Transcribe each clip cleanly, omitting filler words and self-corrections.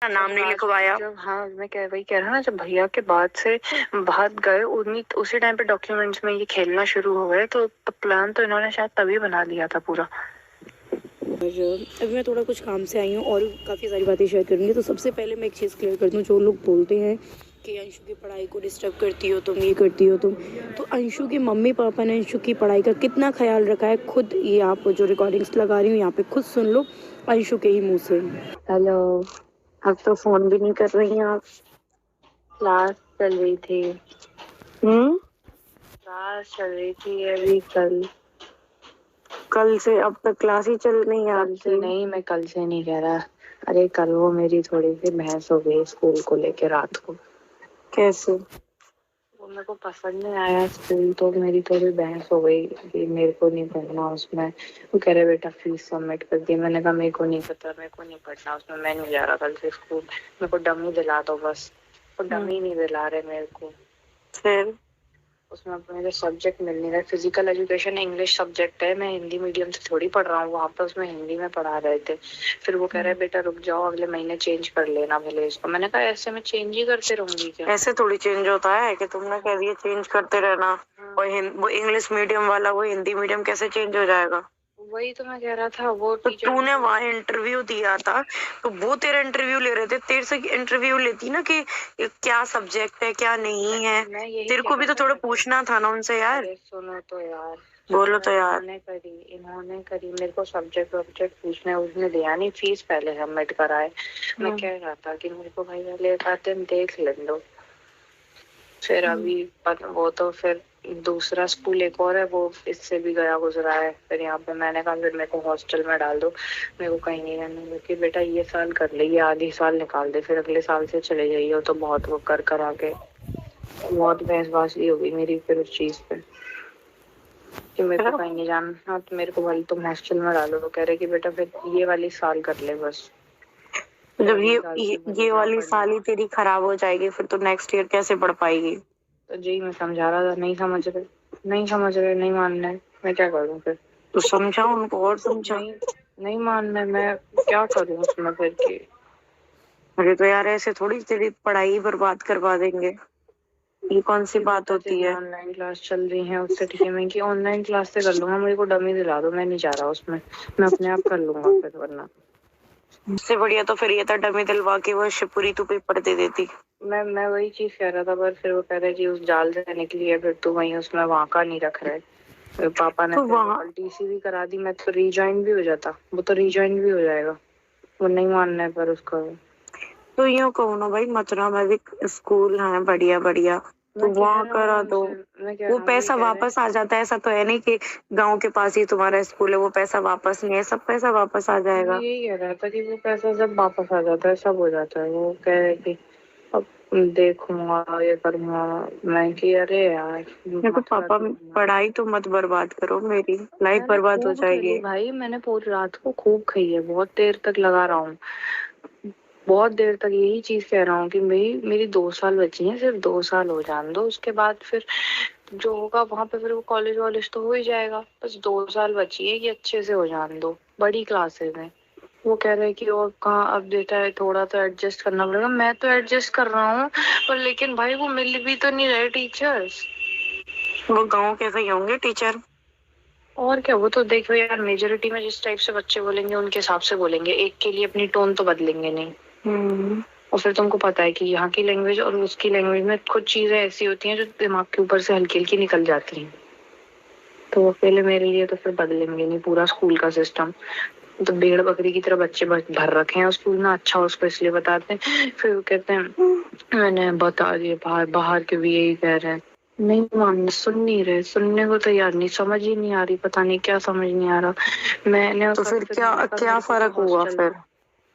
नाम नहीं लिखवाया। जब हाँ मैं वही कह रहा ना, जब भैया के बाद से भाग गए उसी टाइम पे डॉक्यूमेंट्स में ये खेलना शुरू हो गए, तो प्लान तो इन्होंने शायद तभी बना लिया था पूरा। और अभी मैं थोड़ा कुछ काम से आई हूँ और काफ़ी सारी बातें शेयर करूँगी। तो सबसे पहले मैं एक चीज़ क्लियर कर दूँ, जो लोग बोलते हैं कि अंशु की पढ़ाई को डिस्टर्ब करती हो तुम, ये करती हो तुम, तो अंशु के मम्मी पापा ने अंशु की पढ़ाई का कितना ख्याल रखा है, खुद ये आप जो रिकॉर्डिंग्स लगा रही हूँ यहाँ पे खुद सुन लो अंशु के ही मुँह से। हेलो, अब तो फोन भी नहीं कर रही हैं आप। क्लास चल रही थी। क्लास चल रही थी अभी कल से अब तक क्लास ही चल रही है कल से नहीं, मैं कल से नहीं कह रहा। अरे कल वो मेरी थोड़ी सी बहस हो गई स्कूल को लेके रात को। कैसे? वो मेरे को पसंद नहीं आया स्कूल, तो मेरी थोड़ी बहस हो गई कि मेरे को नहीं पढ़ना उसमें। वो कह रहे बेटा फीस सबमिट कर दी। मैंने कहा मेरे को नहीं पता, मेरे को नहीं पढ़ना उसमें, मैं नहीं जा रहा कल से स्कूल। मेरे को डमी दिला दो बस। वो डमी नहीं दिला रहे मेरे को। फिर उसमें मेरे सब्जेक्ट मिल नहीं रहे। फिजिकल एजुकेशन इंग्लिश सब्जेक्ट है, मैं हिंदी मीडियम से थोड़ी पढ़ रहा हूँ, वहाँ पे उसमें हिंदी में पढ़ा रहे थे। फिर वो कह रहे बेटा रुक जाओ, अगले महीने चेंज कर लेना भले इसको। मैंने कहा ऐसे मैं चेंज ही करते रहूंगी क्या? ऐसे थोड़ी चेंज होता है कि तुमने कह दिया चेंज करते रहना। और वो इंग्लिश मीडियम वाला वो हिंदी मीडियम कैसे चेंज हो जाएगा? वही तो मैं कह रहा था। वो तो तूने वहां इंटरव्यू दिया था, तो वो तेरा इंटरव्यू ले रहे थे, तेरे से इंटरव्यू लेती ना कि क्या सब्जेक्ट है क्या नहीं है। तेरे को भी तो थोड़ा पूछना था ना उनसे यार। सुनो तो यार, बोलो तो यार। इन्होंने करी मेरे को सब्जेक्ट वब्जेक्ट पूछने, उसने दिया नहीं, फीस पहले सबमिट कराए। मैं कह रहा था कि मेरे को भाई वाले आते देख ले लो। फिर अभी वो तो फिर दूसरा स्कूल एक और है, वो इससे भी गया गुजरा है। फिर यहाँ पे मैंने कहा फिर मेरे को हॉस्टल में डाल दो, मेरे को कहीं नहीं रहना। क्योंकि बेटा ये साल कर ले, ये आधी साल निकाल दे, फिर अगले साल से चले जाइए। तो बहुत वो कर आके बहुत बहसबाजी हो गई मेरी फिर उस चीज पे कि मेरे को कहीं नहीं जाना। हाँ तो मेरे को भाई तुम हॉस्टल में डालो। तो कह रहे कि बेटा फिर ये वाली साल कर ले बस। जब ये वाली साल ही तेरी खराब हो जाएगी, फिर तो नेक्स्ट ईयर कैसे पढ़ पाएगी? तो जी मैं समझा रहा था, नहीं समझ रहे, नहीं मान रहे। मैं क्या करूँ फिर? तो समझा उनको और समझा। नहीं मान रहे, मैं क्या करूँ उसमें फिर की? अरे तो यार ऐसे थोड़ी तेरी पढ़ाई बर्बाद करवा देंगे, ये कौन सी बात होती है? ऑनलाइन क्लास चल रही है उससे ठीक है, मैं कि ऑनलाइन क्लास से कर लूंगा, मेरे को डमी दिला दो, मैं नहीं जा रहा उसमें, मैं अपने आप कर लूंगा फिर। वरना इससे बढ़िया तो फिर ये था डमी दिलवा के वो शिवपुरी तू पेपर दे देती। मैं वही चीज कह रहा था, पर फिर वो कह रहे कि उस जाल से निकली है, फिर तू वही उसमें वहां का नहीं रख रहे। पापा ने तो वहाँ टीसी भी करा दी, मैं तो रीजॉइन भी हो जाता, वो तो रीजॉइन भी हो जाएगा। वो नहीं मानना है पर उसका। तो यूँ कहूँ ना भाई, मथुरा में भी स्कूल है बढ़िया बढ़िया, तो वहाँ करा दो। वो पैसा वापस आ जाता है, ऐसा तो है नहीं कि गांव के पास ही तुम्हारा स्कूल है वो पैसा वापस नहीं है, सब पैसा वापस आ जाएगा। यही कह रहा था कि वो पैसा जब वापस आ जाता है सब हो जाता है। वो कह रहे कि अब देखूंगा ये करूंगा। मैं कि अरे यार देखो पापा, पढ़ाई तो मत बर्बाद करो, मेरी लाइफ बर्बाद हो जाएगी। भाई मैंने पूरी रात को खूब खाई है, बहुत देर तक लगा रहा हूँ, बहुत देर तक यही चीज कह रहा हूँ कि मेरी 2 साल बची हैं, सिर्फ 2 साल हो जाने दो, उसके बाद फिर जो होगा वहां पे फिर वो कॉलेज वॉलेज तो हो ही जाएगा। बस 2 साल बची है, ये अच्छे से हो जाने दो, बड़ी क्लासेस में। वो कह रहे हैं कि और कहाँ अब बेटा है, थोड़ा तो एडजस्ट करना पड़ेगा। मैं तो एडजस्ट कर रहा हूँ, पर लेकिन भाई वो मिल भी तो नहीं रहे टीचर्स। वो गाँव कैसे ही होंगे टीचर? और क्या, वो तो देखो यार, मेजोरिटी में जिस टाइप से बच्चे बोलेंगे उनके हिसाब से बोलेंगे, एक के लिए अपनी टोन तो बदलेंगे नहीं। और फिर तुमको पता है कि यहाँ की लैंग्वेज और उसकी लैंग्वेज में कुछ चीजें ऐसी होती हैं जो दिमाग के ऊपर से हल्की हल्की निकल जाती हैं। तो वो अकेले मेरे लिए तो फिर बदलेंगे नहीं पूरा स्कूल का सिस्टम। तो भेड़ बकरी की तरह बच्चे भर रखे हैं स्कूल में। अच्छा उसको इसलिए बताते हैं, फिर वो कहते हैं मैंने बता दिया, बाहर बाहर के भी यही कह रहे हैं। नहीं मानने, सुन नहीं रहे, सुनने को तैयार नहीं, समझ ही नहीं आ रही, पता नहीं क्या समझ नहीं आ रहा। मैंने तो फिर क्या फर्क हुआ फिर?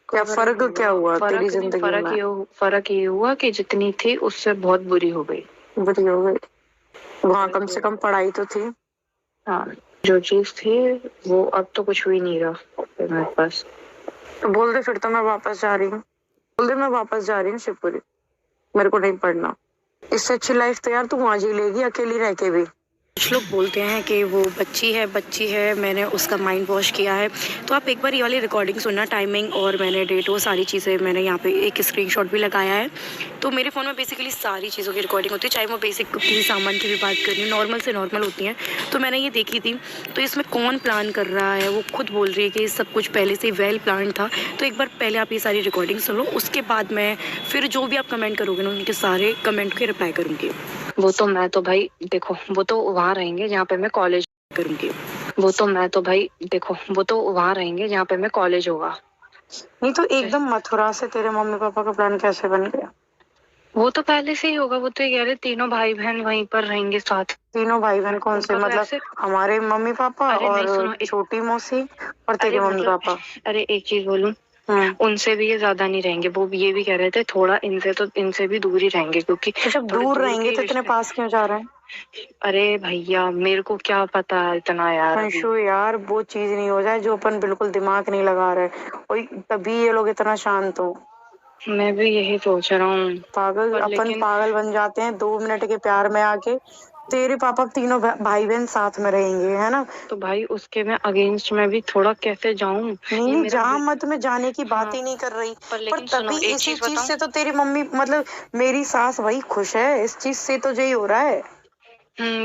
क्या फर्क क्या हुआ तेरी जिंदगी में? फर्क ये हुआ कि जितनी थी उससे बहुत बुरी हो गई। बुरी हो गई? वहाँ कम से कम पढ़ाई तो थी। हाँ, जो चीज थी वो अब तो कुछ भी नहीं रहा मेरे पास। तो बोल दे फिर तो मैं वापस जा रही हूँ, बोल दे मैं वापस जा रही हूँ शिवपुरी, मेरे को नहीं पढ़ना। इससे अच्छी लाइफ तो यार तू वहां जी लेगी अकेली रह के भी। कुछ लोग बोलते हैं कि वो बच्ची है, मैंने उसका माइंड वॉश किया है। तो आप एक बार ये वाली रिकॉर्डिंग सुनना, टाइमिंग और मैंने डेट, वो सारी चीज़ें मैंने यहाँ पे एक स्क्रीनशॉट भी लगाया है। तो मेरे फ़ोन में बेसिकली सारी चीज़ों की रिकॉर्डिंग होती है, चाहे वो बेसिक किसी सामान की भी बात करनी, नॉर्मल से नॉर्मल होती हैं। तो मैंने ये देखी थी। तो इसमें कौन प्लान कर रहा है, वो खुद बोल रही है कि सब कुछ पहले से वेल प्लान था। तो एक बार पहले आप ये सारी रिकॉर्डिंग सुन लो, उसके बाद मैं फिर जो भी आप कमेंट करोगे ना, उनके सारे कमेंट के रिप्लाई करूँगी। वो तो मैं तो भाई देखो, वो तो वहाँ रहेंगे जहाँ पे मैं कॉलेज करूँगी। वो तो मैं तो भाई देखो, वो तो वहाँ रहेंगे जहाँ पे मैं कॉलेज होगा। नहीं तो एकदम मथुरा से तेरे मम्मी पापा का प्लान कैसे बन गया? वो तो पहले से ही होगा, वो तो ये कह रहे तीनों भाई बहन वहीं पर रहेंगे साथ। तीनों भाई बहन कौन से? उनका तो मतलब ऐसे, हमारे मम्मी पापा अरे नहीं और सुनो छोटी मौसी और अरे तेरे मम्मी मतलब पापा। अरे एक चीज बोलूं, उनसे भी ये ज्यादा नहीं रहेंगे। वो भी ये भी कह रहे थे थोड़ा इनसे भी दूर ही रहेंगे, क्योंकि तो जब थोड़े दूर दूर रहेंगे के तो इतने रिश्ते। पास क्यों जा रहे हैं? अरे भैया मेरे को क्या पता है इतना यार अभी। अंशु यार, वो चीज नहीं हो जाए जो अपन बिल्कुल दिमाग नहीं लगा रहे, और तभी ये लोग इतना शांत हो। मैं भी यही सोच रहा हूँ, पागल, पर अपन लेकिन पागल बन जाते हैं 2 मिनट के प्यार में आके। तेरे पापा तीनों भाई बहन साथ में रहेंगे, है ना? तो भाई उसके मैं अगेंस्ट में भी थोड़ा कैसे जाऊं? नहीं ये नहीं, मेरा जहां मत में जाने की बात हाँ, ही नहीं कर रही। पर पर लेकिन सुनो तभी एक इसी चीज चीज बताऊं। से तो तेरी मम्मी, मतलब मेरी सास वही खुश है, इस चीज से तो यही हो रहा है।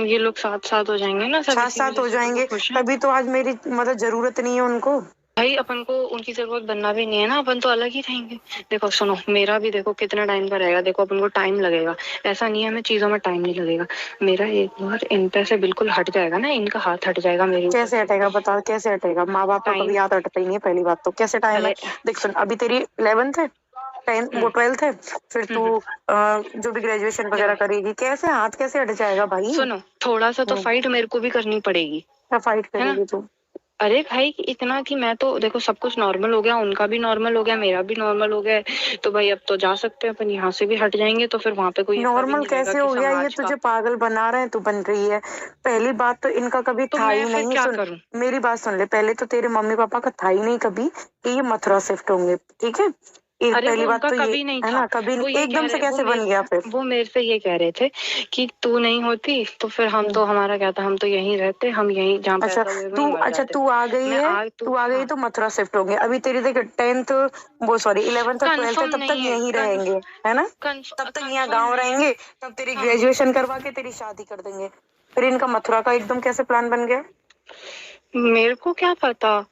ये लोग साथ साथ हो जाएंगे ना सब, साथ इसी साथ वजह हो से तो वो जाएंगे, खुश हैं। तभी तो आज मेरी मतलब जरूरत नहीं है उनको। भाई अपन को उनकी जरूरत बनना भी नहीं है ना, अपन तो अलग ही रहेंगे। देखो सुनो, मेरा भी देखो कितना टाइम का रहेगा, देखो अपन को टाइम लगेगा। ऐसा नहीं है हमें चीजों में टाइम नहीं लगेगा। मेरा एक बार इन पे से बिल्कुल हट जाएगा ना, इनका हाथ हट जाएगा मेरे ऊपर कैसे से। हटेगा बता, कैसे हटेगा? माँ बाप का टाइम, कभी याद हटता ही नहीं है, पहली बात तो। कैसे टाइम है? अरे देख सुन, अभी तेरी 11th है, 10th, वो हम्म 12th है। फिर तू हम्म जो भी ग्रेजुएशन देखो वगैरह करेगी, कैसे हाथ कैसे हट जाएगा भाई? सुनो, थोड़ा सा तो फाइट मेरे को भी करनी पड़ेगी, क्या फाइट है ना। करेगी तू? अरे भाई इतना कि मैं तो देखो सब कुछ नॉर्मल हो गया, उनका भी नॉर्मल हो गया, मेरा भी नॉर्मल हो गया है। तो भाई अब तो जा सकते हैं अपन, यहाँ से भी हट जाएंगे तो फिर वहां पे कोई ऐसा भी नॉर्मल नहीं रहेगा कैसे कि हो गया? ये समाज का। तुझे पागल बना रहे हैं, तू बन रही है। पहली बात तो इनका कभी तो था मैं ही फिर नहीं। क्या सुन, करूं? मेरी बात सुन ले पहले, तो तेरे मम्मी पापा का था ही नहीं कभी कि ये मथुरा शिफ्ट होंगे, ठीक है? एक अरे पहली वो बात उनका तो ये कभी नहीं है था। ना, कभी वो ये कह एकदम से रहे कैसे बन गया फिर? वो मेरे से ये कह रहे थे कि तू नहीं होती तो फिर हम तो, हमारा क्या था, हम तो यहीं रहते, हम यहीं जहाँ अच्छा पैदा हुए वहीं तू, मर अच्छा जाते। तू आ गई मैं है, आज तू तू आ गई हाँ, तो मथुरा शिफ्ट होंगे। अभी तेरी देख 10th, वो सॉरी 11th और 12th है, कंफर्म तब तक नहीं है, यहीं रहेंगे, है ना? तब तक यहाँ कंफर्म गांव नहीं है। रहेंगे। तब तेरी हाँ, ग्रेजुएशन करवा के तेरी शादी कर देंगे। फिर इनका मथुरा का एकदम कैसे प्लान बन गया? मेरे को क्या पता।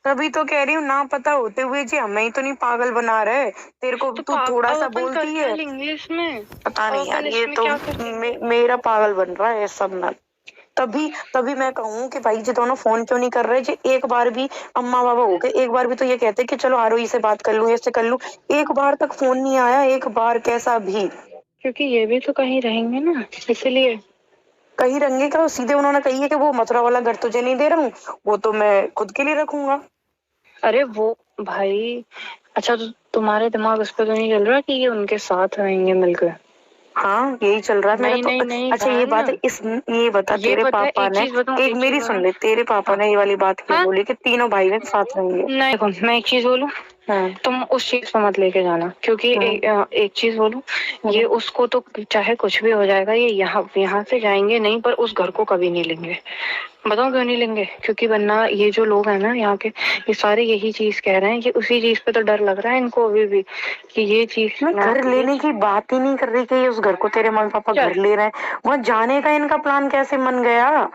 तभी तो कह रही हूँ, ना पता होते हुए जी हमें ही तो नहीं पागल बना रहे। तेरे को तो तू थोड़ा अब सा अपन कर बोलती क्या है। लेंगे इसमें? पता अब नहीं यार, अपन ये इसमें तो क्या कर लेंगे? मेरा पागल बन रहा है सब में। तभी तभी मैं कहूँ कि भाई जी दोनों फोन क्यों नहीं कर रहे जी? एक बार भी अम्मा बाबा हो गए, एक बार भी तो ये कहते कि चलो आरोही से बात कर लूं, इससे कर लूं। एक बार तक फोन नहीं आया, एक बार कैसा भी। क्योंकि ये भी तो कहीं रहेंगे ना, इसलिए। कहीं रंगे का सीधे उन्होंने कही है कि वो मथुरा वाला घर तुझे नहीं दे रहा हूँ, वो तो मैं खुद के लिए रखूंगा। अरे वो भाई, अच्छा तो तुम्हारे दिमाग उस पर तो नहीं चल रहा कि ये उनके साथ रहेंगे मिलकर? हाँ यही चल रहा है मेरा नहीं तो। नहीं नहीं अच्छा ये बात है, बहन, इस ये बता, ये तेरे पता है पापा एक ने, चीज बताऊं, एक एक चीज मेरी सुन बताऊं। ले, तेरे पापा हाँ ने ये वाली बात क्यों हाँ, बोली कि तीनों भाई बहन साथ रहेंगे? नहीं देखो मैं एक चीज बोलूं, हाँ तुम उस चीज पे मत लेके जाना, क्योंकि हाँ एक चीज बोलूं, ये हाँ। उसको तो चाहे कुछ भी हो जाएगा, ये यहाँ से जाएंगे नहीं, पर उस घर को कभी नहीं लेंगे। बताओ क्यों नहीं लेंगे? क्योंकि वरना ये जो लोग हैं ना यहाँ के, ये सारे यही चीज कह रहे हैं कि उसी चीज पे तो डर लग रहा है इनको अभी भी, कि ये चीज मैं घर ये लेने की बात ही नहीं कर रही कि उस घर को तेरे मम्मी पापा चल। घर ले रहे हैं। वहां जाने का इनका प्लान कैसे बन गया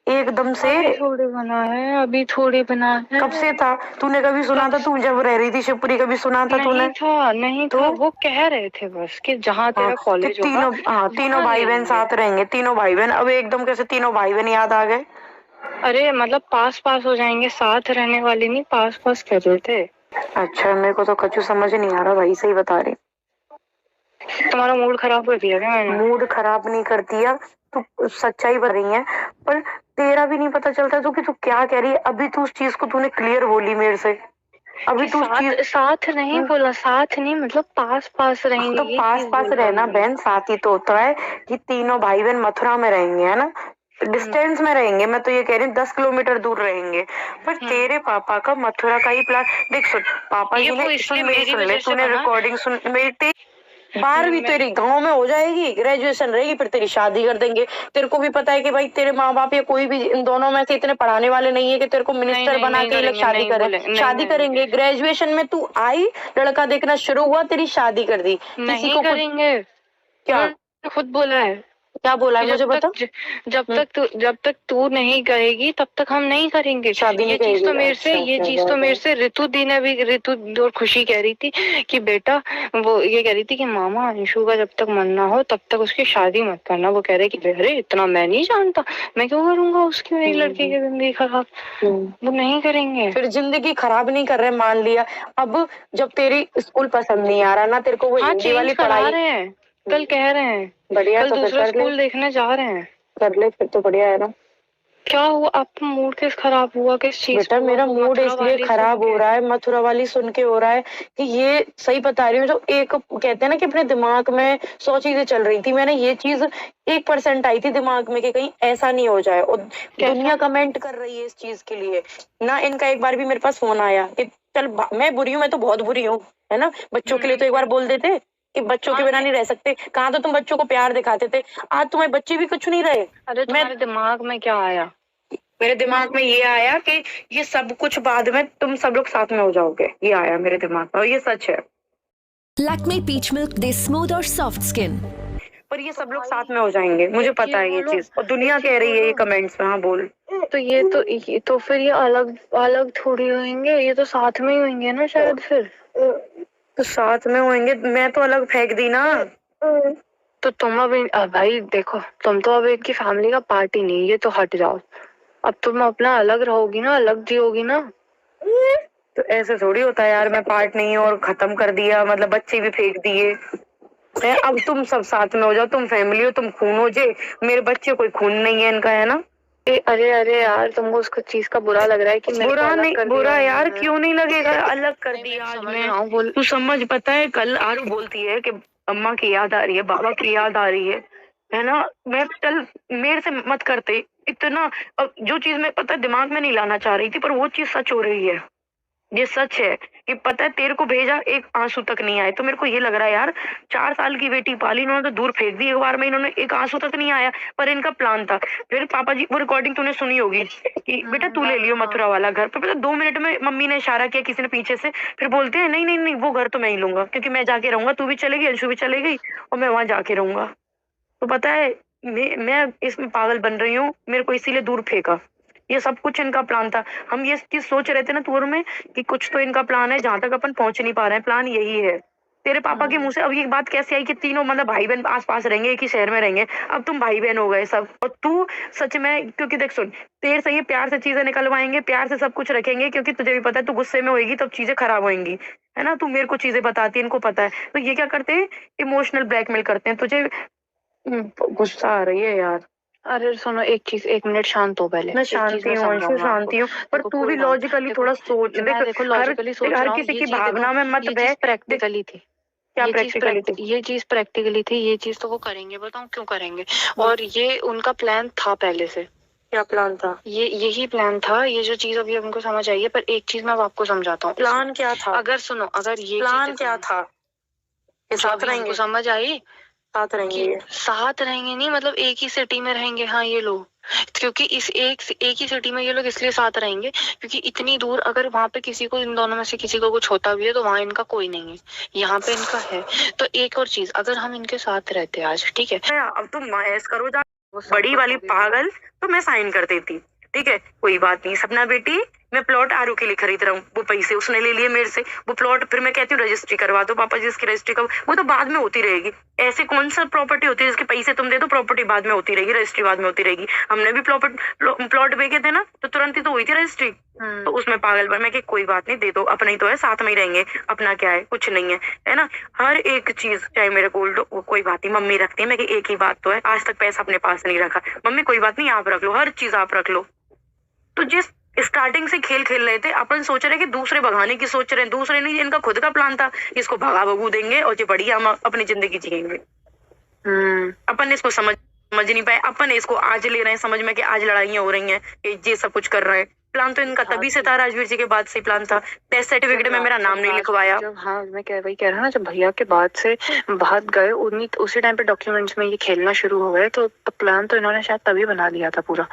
एकदम से? अभी थोड़ी बना है, अभी थोड़ी बना है। कब से था? तूने कभी सुना कब था? तू जब रह रही थी शिवपुरी कभी सुना था नहीं तूने? था, नहीं तो था, वो कह रहे थे बस कि जहाँ हाँ, तेरा कि कॉलेज होगा तीनों, हाँ तीनों वहां ले भाई बहन लेंगे। साथ रहेंगे, तीनों भाई बहन। अब एकदम कैसे तीनों भाई बहन याद आ गए? अरे मतलब पास पास हो जाएंगे, साथ रहने वाले नहीं, पास पास कर रहे थे। अच्छा मेरे को तो कछु समझ नहीं आ रहा भाई, सही बता रही। तुम्हारा मूड खराब कर दिया क्या मैंने? मूड खराब नहीं करती यार, तू सच्चाई बता रही है। पर तेरा भी नहीं पता चलता तो कि तू क्या कह रही है। अभी तू उस चीज को तूने क्लियर बोली मेरे से, अभी कि तू उस साथ चीज। साथ नहीं बोला, साथ नहीं मतलब पास पास रहेंगे, तो ये पास चीज पास बोला रहना मैंने। बहन, साथ ही तो होता है कि तीनों भाई बहन मथुरा में रहेंगे, है ना? हम्म डिस्टेंस में रहेंगे, मैं तो ये कह रही हूँ 10 किलोमीटर दूर रहेंगे। पर हम्म तेरे पापा का मथुरा का ही प्लान। देख सुन, पापा ये जी वो ने, सुन इसलिए मेरी मेरी सुन ले, वजह से तूने बना। रिकॉर्डिंग सुन मेरी। 12वीं तेरी गांव में हो जाएगी, ग्रेजुएशन रहेगी, फिर तेरी शादी कर देंगे। तेरे को भी पता है कि भाई तेरे माँ बाप या कोई भी इन दोनों में से इतने पढ़ाने वाले नहीं है कि तेरे को मिनिस्टर बना के ये लोग शादी करें। शादी करेंगे, ग्रेजुएशन में तू आई, लड़का देखना शुरू हुआ, तेरी शादी कर दी। किसी को करेंगे क्या खुद बोला है, क्या बोला है मुझे बता। जब तक तू नहीं कहेगी तब तक हम नहीं करेंगे शादी। ये चीज तो मेरे से ये चीज तो मेरे से ऋतु दी ने भी, ऋतु और खुशी कह रही थी कि बेटा, वो ये कह रही थी कि मामा अंशु का जब तक मन ना हो तब तक उसकी शादी मत करना। वो कह रहे कि अरे इतना मैं नहीं जानता, मैं क्यों करूंगा उसकी मेरी लड़की की जिंदगी खराब। वो नहीं करेंगे। फिर जिंदगी खराब नहीं कर रहे, मान लिया। अब जब तेरी स्कूल पसंद नहीं आ रहा ना तेरे को, वो हिंदी वाली पढ़ाई रहे हैं, कल कह रहे हैं बढ़िया, कल तो दूसरा स्कूल देखने जा रहे हैं। कर ले फिर तो बढ़िया है ना। क्या हुआ आपका मूड किस खराब हुआ, किस चीज? बेटा मेरा मूड इसलिए खराब हो रहा है, मथुरा वाली सुन के हो रहा है कि ये सही बता रही हूँ। जो एक कहते हैं ना कि अपने दिमाग में 100 चीजें चल रही थी, मैंने ये चीज 1% आई थी दिमाग में कि कहीं ऐसा नहीं हो जाए। और दुनिया कमेंट कर रही है इस चीज के लिए ना। इनका एक बार भी मेरे पास फोन आया कि चल मैं बुरी हूँ, मैं तो बहुत बुरी हूँ, है ना। बच्चों के लिए तो एक बार बोल देते कि बच्चों के बिना नहीं रह सकते। कहाँ तो तुम बच्चों को प्यार दिखाते थे, आज तुम्हारे बच्चे भी कुछ नहीं रहे। अरे तुम्हारे दिमाग में क्या आया? मेरे दिमाग में ये आया कि ये सब कुछ बाद में तुम सब लोग साथ में हो जाओगे, ये आया मेरे दिमाग में, और ये सच है। लैक्मे पीच मिल्क दे स्मूथ और सॉफ्ट स्किन। पर ये सब लोग साथ में हो जाएंगे, मुझे पता है ये चीज, और दुनिया कह रही है ये कमेंट्स में। हाँ बोल। तो ये तो फिर ये अलग अलग थोड़ी होंगे, ये तो साथ में ही होंगे ना शायद। फिर तो साथ में होंगे, मैं तो अलग फेंक दी ना। तो तुम अब भाई देखो, तुम तो अब इनकी फैमिली का पार्ट ही नहीं, ये तो हट जाओ। अब तुम अपना अलग रहोगी ना, अलग जियोगी ना। तो ऐसे थोड़ी होता है यार, मैं पार्ट नहीं हूँ और खत्म कर दिया, मतलब बच्चे भी फेंक दिए। अब तुम सब साथ में हो जाओ, तुम फैमिली हो, तुम खून हो जे। मेरे बच्चे कोई खून नहीं है इनका, है ना। अरे यार, तुमको उसको चीज का बुरा लग रहा है कि बुरा नहीं, बुरा यार क्यों नहीं लगेगा, अलग कर दिया आज मैं। तू समझ, पता है कल आरू बोलती है कि अम्मा की याद आ रही है, बाबा की याद आ रही है ना। मैं चल मेरे से मत करते इतना। अब जो चीज मैं पता दिमाग में नहीं लाना चाह रही थी, पर वो चीज सच हो रही है। ये सच है कि पता है तेरे को भेजा, एक आंसू तक नहीं आए। तो मेरे को ये लग रहा है यार, 4 साल की बेटी पाली, इन्होंने तो दूर फेंक दी एक बार में, इन्होंने एक आंसू तक नहीं आया। पर इनका प्लान था। फिर पापा जी, वो रिकॉर्डिंग तूने सुनी होगी कि बेटा तू ले लियो मथुरा वाला घर। पर पता 2 मिनट में मम्मी ने इशारा किया किसी ने पीछे से, फिर बोलते हैं नहीं नहीं नहीं, वो घर तो मैं ही लूंगा, क्योंकि मैं जाके रहूंगा, तू भी चलेगी, अंशु भी चलेगी, और मैं वहां जाके रहूंगा। तो पता है मैं इसमें पागल बन रही हूँ, मेरे को इसीलिए दूर फेंका। ये सब कुछ इनका प्लान था। हम ये चीज सोच रहे थे ना टूर में कि कुछ तो इनका प्लान है, जहां तक अपन पहुंच नहीं पा रहे हैं, प्लान यही है। तेरे पापा के मुंह से अब ये बात कैसे आई कि तीनों मतलब भाई बहन आस पास रहेंगे, एक ही शहर में रहेंगे। अब तुम भाई बहन हो गए सब, और तू सच में, क्योंकि देख सुन, तेरे से ये प्यार से चीजें निकलवाएंगे, प्यार से सब कुछ रखेंगे, क्योंकि तुझे भी पता है तू गुस्से में होगी तब चीजें खराब होंगी, है ना। तू मेरे को चीजें बताती है, इनको पता है। तो ये क्या करते हैं, इमोशनल ब्लैकमेल करते हैं तुझे। गुस्सा आ रही है यार। अरे सुनो एक चीज, 1 मिनट शांत हो पहले। मैं शांति हूँ अंशु, शांति हूँ, पर तू भी लॉजिकली थोड़ा सोच। देखो लॉजिकली सोच, हर किसी की भावना में मत बह। प्रैक्टिकली थी, क्या प्रैक्टिकली थी? ये चीज प्रैक्टिकली थी, ये चीज तो वो करेंगे, बताऊं क्यों करेंगे। और ये उनका प्लान था पहले से। क्या प्लान था? ये यही प्लान था, ये जो चीज अभी हमको समझ आई है। पर एक चीज मैं आपको समझाता हूँ, प्लान क्या था। अगर सुनो, अगर ये प्लान क्या था, साथ रहेंगे, समझ आई, साथ रहेंगे। साथ रहेंगे नहीं, मतलब एक ही सिटी में रहेंगे। हाँ ये लोग, क्योंकि इस एक ही सिटी में ये लोग इसलिए साथ रहेंगे क्योंकि इतनी दूर अगर वहां पे किसी को, इन दोनों में से किसी को कुछ होता भी है तो वहां इनका कोई नहीं है, यहाँ पे इनका है। तो एक और चीज, अगर हम इनके साथ रहते आज, ठीक है, अब तुम ऐस करो जा बड़ी वाली पागल, तो मैं साइन कर देती, ठीक है, कोई बात नहीं। सपना बेटी, मैं प्लॉट आरू के लिए खरीद रहा हूँ, वो पैसे उसने ले लिए मेरे से, वो प्लॉट फिर मैं कहती हूँ रजिस्ट्री करवा दो पापा जी, इसकी रजिस्ट्री का वो तो बाद में होती रहेगी। ऐसे कौन सा प्रॉपर्टी होती है जिसके पैसे तुम दे दो, प्रॉपर्टी बाद में होती रहेगी, रजिस्ट्री बाद में होती रहेगी। हमने भी प्लॉट बेचे थे ना, तो तुरंत ही तो हुई थी रजिस्ट्री। तो उसमें पागल बन मैं कि कोई बात नहीं, दे दो, अपना ही तो है, साथ में ही रहेंगे, अपना क्या है, कुछ नहीं है ना। हर एक चीज चाहे मेरे गोल्ड हो, कोई बात नहीं, मम्मी रखती है। मैं कि एक ही बात तो है, आज तक पैसा अपने पास नहीं रखा। मम्मी कोई बात नहीं, आप रख लो, हर चीज आप रख लो। तो जिस स्टार्टिंग से खेल खेल रहे थे अपन, सोच रहे कि दूसरे भगाने की सोच रहे हैं, दूसरे नहीं, इनका खुद का प्लान था, इसको भगा भगू देंगे और जो बढ़िया हम अपनी जिंदगी जिएंगे। अपन इसको समझ नहीं पाए। अपन इसको आज ले रहे हैं समझ में कि आज लड़ाइयां हो रही हैं, ये सब कुछ कर रहे हैं, प्लान तो इनका तभी से था, राजवीर जी के बाद से प्लान था। टेस्ट सर्टिफिकेट में मेरा नाम नहीं लिखवाया। जब हाँ मैं वही कह रहा ना, जब भैया के बाद से बात गए उसी टाइम पे डॉक्यूमेंट्स में ये खेलना शुरू हो गए, तो प्लान तो इन्होंने शायद तभी बना लिया था पूरा।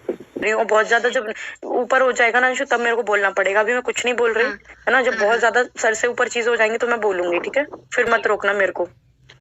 रही हूँ बहुत ज्यादा, जब ऊपर हो जाएगा ना अंशु तब मेरे को बोलना पड़ेगा, अभी मैं कुछ नहीं बोल रही है ना। जब बहुत ज्यादा सर से ऊपर चीज हो जाएंगी तो मैं बोलूंगी, ठीक है? फिर मत रोकना मेरे को।